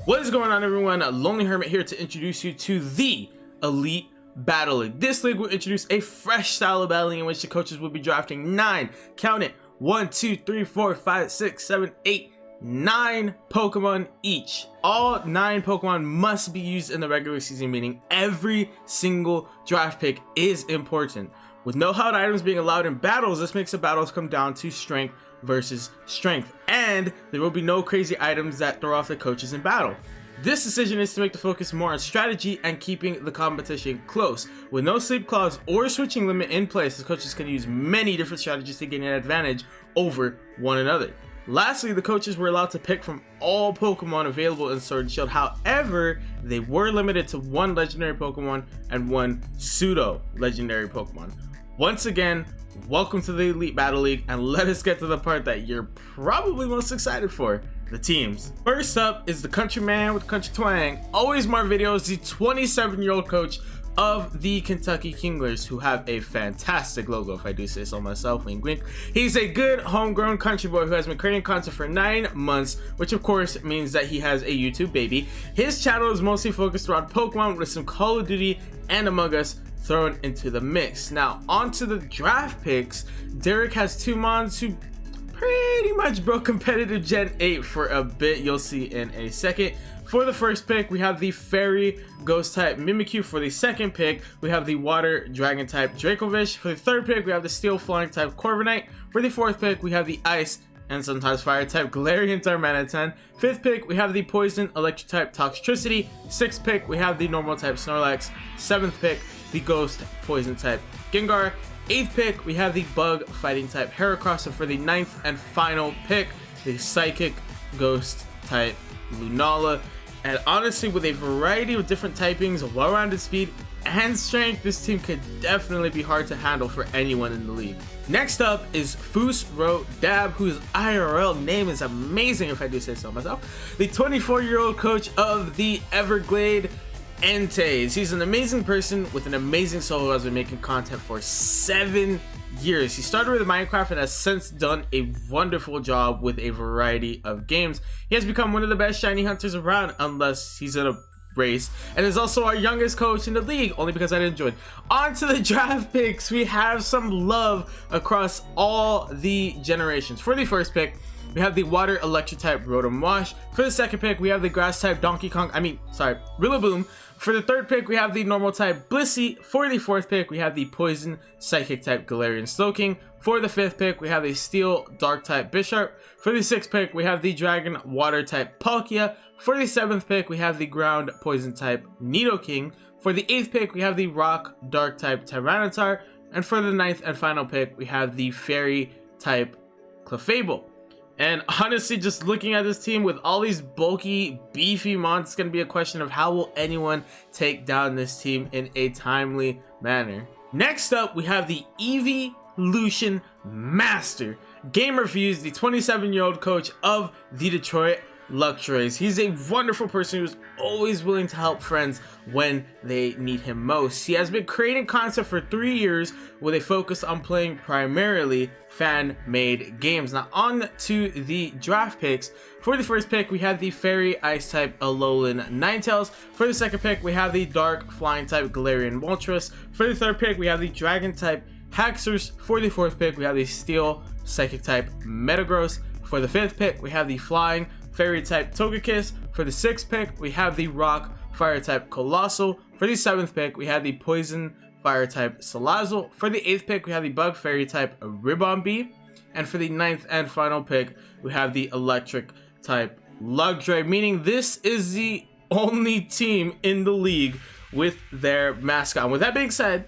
What is going on, everyone? Lonely Hermit here to introduce you to the Elite Battle League. This league will introduce a fresh style of battling in which the coaches will be drafting 9, count it, 1, 2, 3, 4, 5, 6, 7, 8, 9 Pokemon each. All 9 Pokemon must be used in the regular season, meaning every single draft pick is important. With no held items being allowed in battles, this makes the battles come down to strength versus strength, and there will be no crazy items that throw off the coaches in battle. This decision is to make the focus more on strategy and keeping the competition close. With no sleep clause or switching limit in place, the coaches can use many different strategies to gain an advantage over one another. Lastly, the coaches were allowed to pick from all Pokemon available in Sword and Shield. However, they were limited to 1 legendary Pokemon and 1 pseudo legendary Pokemon. Once again, welcome to the Elite Battle League, and let us get to the part that you're probably most excited for, the teams. First up is the countryman with country twang, always more videos, the 27-year-old coach of the Kentucky Kinglers, who have a fantastic logo, if I do say so myself, wink wink. He's a good homegrown country boy who has been creating content for 9 months, which of course means that he has a YouTube baby. His channel is mostly focused around Pokemon with some Call of Duty and Among Us thrown into the mix. Now onto the draft picks. Derek has 2 Mons who pretty much broke competitive Gen 8 for a bit. You'll see in a second. For the first pick, we have the Fairy Ghost type Mimikyu. For the second pick, we have the Water Dragon type Dracovish. For the third pick, we have the Steel Flying type Corviknight. For the fourth pick, we have the Ice and sometimes Fire type Galarian Darmanitan. Fifth pick, we have the Poison Electric type Toxtricity. Sixth pick, we have the Normal type Snorlax. Seventh pick, the Ghost Poison type Gengar. 8th pick, we have the Bug Fighting type Heracross. And for the 9th and final pick, the Psychic Ghost type Lunala. And honestly, with a variety of different typings, well-rounded speed and strength, this team could definitely be hard to handle for anyone in the league. Next up is Fusro Dab, whose IRL name is amazing, if I do say so myself. The 24-year-old coach of the Everglade Enteis. He's an amazing person with an amazing soul who has been making content for 7 years. He started with Minecraft and has since done a wonderful job with a variety of games. He has become one of the best shiny hunters around, unless he's in a race, and is also our youngest coach in the league, only because I didn't join. On to the draft picks. We have some love across all the generations. For the first pick, we have the Water Electric type Rotom Wash. For the second pick, we have the Grass type Rillaboom. For the third pick, we have the Normal type Blissey. For the fourth pick, we have the Poison Psychic type Galarian Slowking. For the fifth pick, we have the Steel Dark type Bisharp. For the sixth pick, we have the Dragon Water type Palkia. For the seventh pick, we have the Ground Poison type Nidoking. For the eighth pick, we have the Rock Dark type Tyranitar. And for the ninth and final pick, we have the Fairy type Clefable. And honestly, just looking at this team with all these bulky, beefy mons, it's going to be a question of how will anyone take down this team in a timely manner. Next up, we have the Evolution Master, Game Reviews, the 27-year-old coach of the Detroit Luxrays. He's a wonderful person who's always willing to help friends when they need him most. He has been creating content for 3 years with a focus on playing primarily fan-made games. Now on to the draft picks. For the first pick, we have the Fairy Ice type Alolan Ninetales. For the second pick, we have the Dark Flying type Galarian Moltres. For the third pick, we have the Dragon type Haxorus. For the fourth pick, we have the Steel Psychic type Metagross. For the fifth pick, we have the Flying Fairy type Togekiss. For the sixth pick, we have the Rock Fire type Colossal. For the seventh pick, we have the Poison Fire type Salazzle. For the eighth pick, we have the Bug Fairy type Ribombee. And for the ninth and final pick, we have the Electric type Lugdray, meaning this is the only team in the league with their mascot. And with that being said,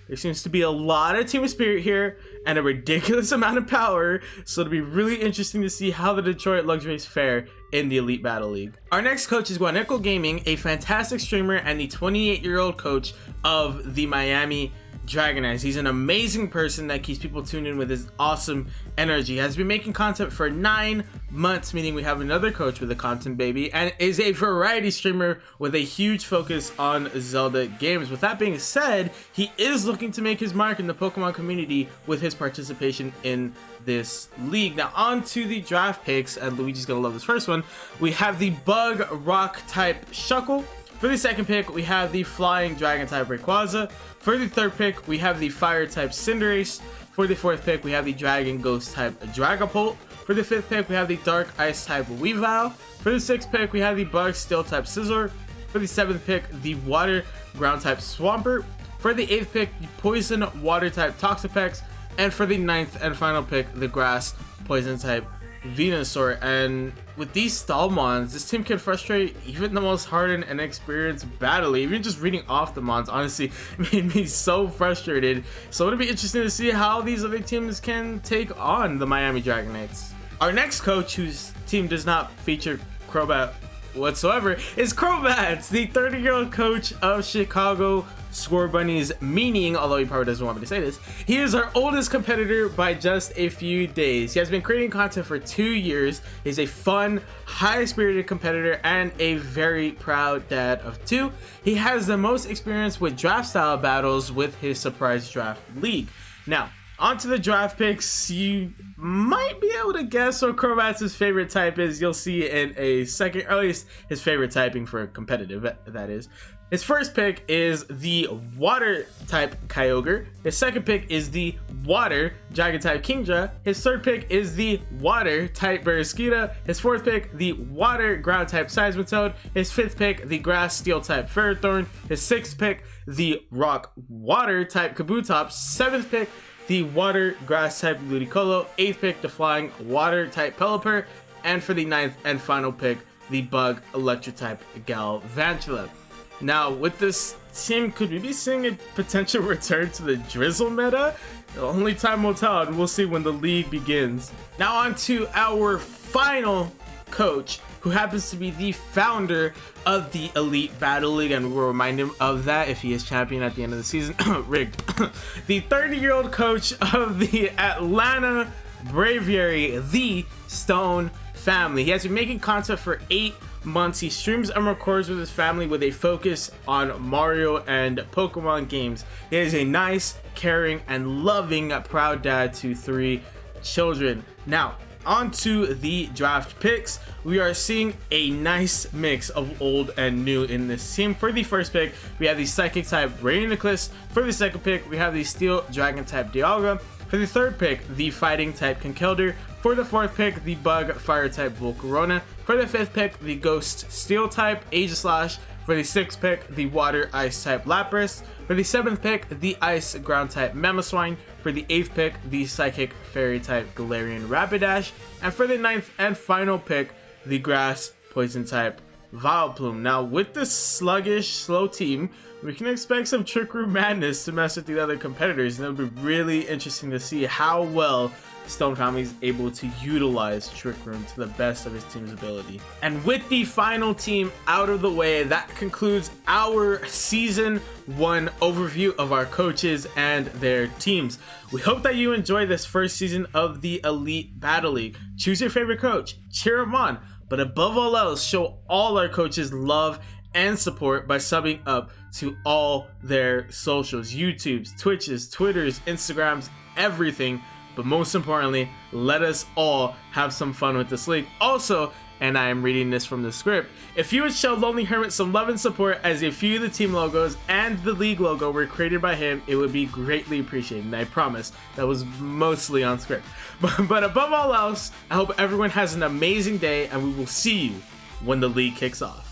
there seems to be a lot of team spirit here and a ridiculous amount of power, so it'll be really interesting to see how the Detroit Luxrays fare in the Elite Battle League. Our next coach is Guanako Gaming, a fantastic streamer and the 28-year-old coach of the Miami Dragon Eyes. He's an amazing person that keeps people tuned in with his awesome energy. He has been making content for 9 months, meaning we have another coach with a content baby, and is a variety streamer with a huge focus on Zelda games. With that being said, he is looking to make his mark in the Pokemon community with his participation in this league. Now on to the draft picks, and Luigi's gonna love this first one. We have the Bug Rock type Shuckle. For the second pick, we have the Flying Dragon type Rayquaza. For the third pick, we have the Fire type Cinderace. For the fourth pick, we have the Dragon Ghost type Dragapult. For the fifth pick, we have the Dark Ice type Weavile. For the sixth pick, we have the Bug Steel type Scizor. For the seventh pick, the Water Ground type Swampert. For the eighth pick, the Poison Water type Toxapex. And for the ninth and final pick, the Grass Poison type Venusaur. And with these stall mons, this team can frustrate even the most hardened and experienced battler. Even just reading off the mons honestly made me so frustrated. So it'll be interesting to see how these other teams can take on the Miami Dragonites. Our next coach, whose team does not feature Krobatz whatsoever, is Krobatz, the 30-year-old coach of Chicago Scorbunnies, meaning, although he probably doesn't want me to say this, he is our oldest competitor by just a few days. He has been creating content for 2 years. He's a fun, high-spirited competitor and a very proud dad of 2. He has the most experience with draft style battles with his surprise draft league. Now, onto the draft picks. You might be able to guess what Krobatz's favorite type is. You'll see in a second, or at least his favorite typing for competitive, that is. His first pick is the Water type Kyogre. His second pick is the Water Dragon type Kingdra. His third pick is the Water type Barraskewda. His fourth pick, the Water Ground type Seismitoad. His fifth pick, the Grass Steel type Ferrothorn. His sixth pick, the Rock Water type Kabutops. Seventh pick, the Water Grass type Ludicolo. Eighth pick, the Flying Water type Pelipper. And for the ninth and final pick, the Bug Electric type Galvantula. Now, with this team, could we be seeing a potential return to the Drizzle meta? Only time will tell, and we'll see when the league begins. Now on to our final coach, who happens to be the founder of the Elite Battle League, and we will remind him of that if he is champion at the end of the season. Rigged. The 30-year-old coach of the Atlanta Braviary, the Stone Family. He has been making content for 8 months. He streams and records with his family with a focus on Mario and Pokemon games. He is a nice, caring, and loving proud dad to 3 children. Now, on to the draft picks. We are seeing a nice mix of old and new in this team. For the first pick, we have the Psychic type Rainiclus. For the second pick, we have the Steel Dragon type Dialga. For the third pick, the Fighting type Conkeldurr. For the fourth pick, the Bug Fire type Volcarona. For the fifth pick, the Ghost Steel type Aegislash. For the sixth pick, the Water Ice type Lapras. For the seventh pick, the Ice Ground type Mamoswine. For the eighth pick, the Psychic Fairy type Galarian Rapidash. And for the ninth and final pick, the Grass Poison type Vileplume. Now, with this sluggish, slow team, we can expect some Trick Room madness to mess with the other competitors, and it'll be really interesting to see how well Stone Family is able to utilize Trick Room to the best of his team's ability. And with the final team out of the way, that concludes our Season 1 overview of our coaches and their teams. We hope that you enjoyed this first season of the Elite Battle League. Choose your favorite coach, cheer him on, but above all else, show all our coaches love and support by subbing up to all their socials, YouTubes, Twitches, Twitters, Instagrams, everything. But most importantly, let us all have some fun with this league. Also, and I am reading this from the script, if you would show Lonely Hermit some love and support, as a few of the team logos and the league logo were created by him, it would be greatly appreciated. And I promise that was mostly on script. But above all else, I hope everyone has an amazing day, and we will see you when the league kicks off.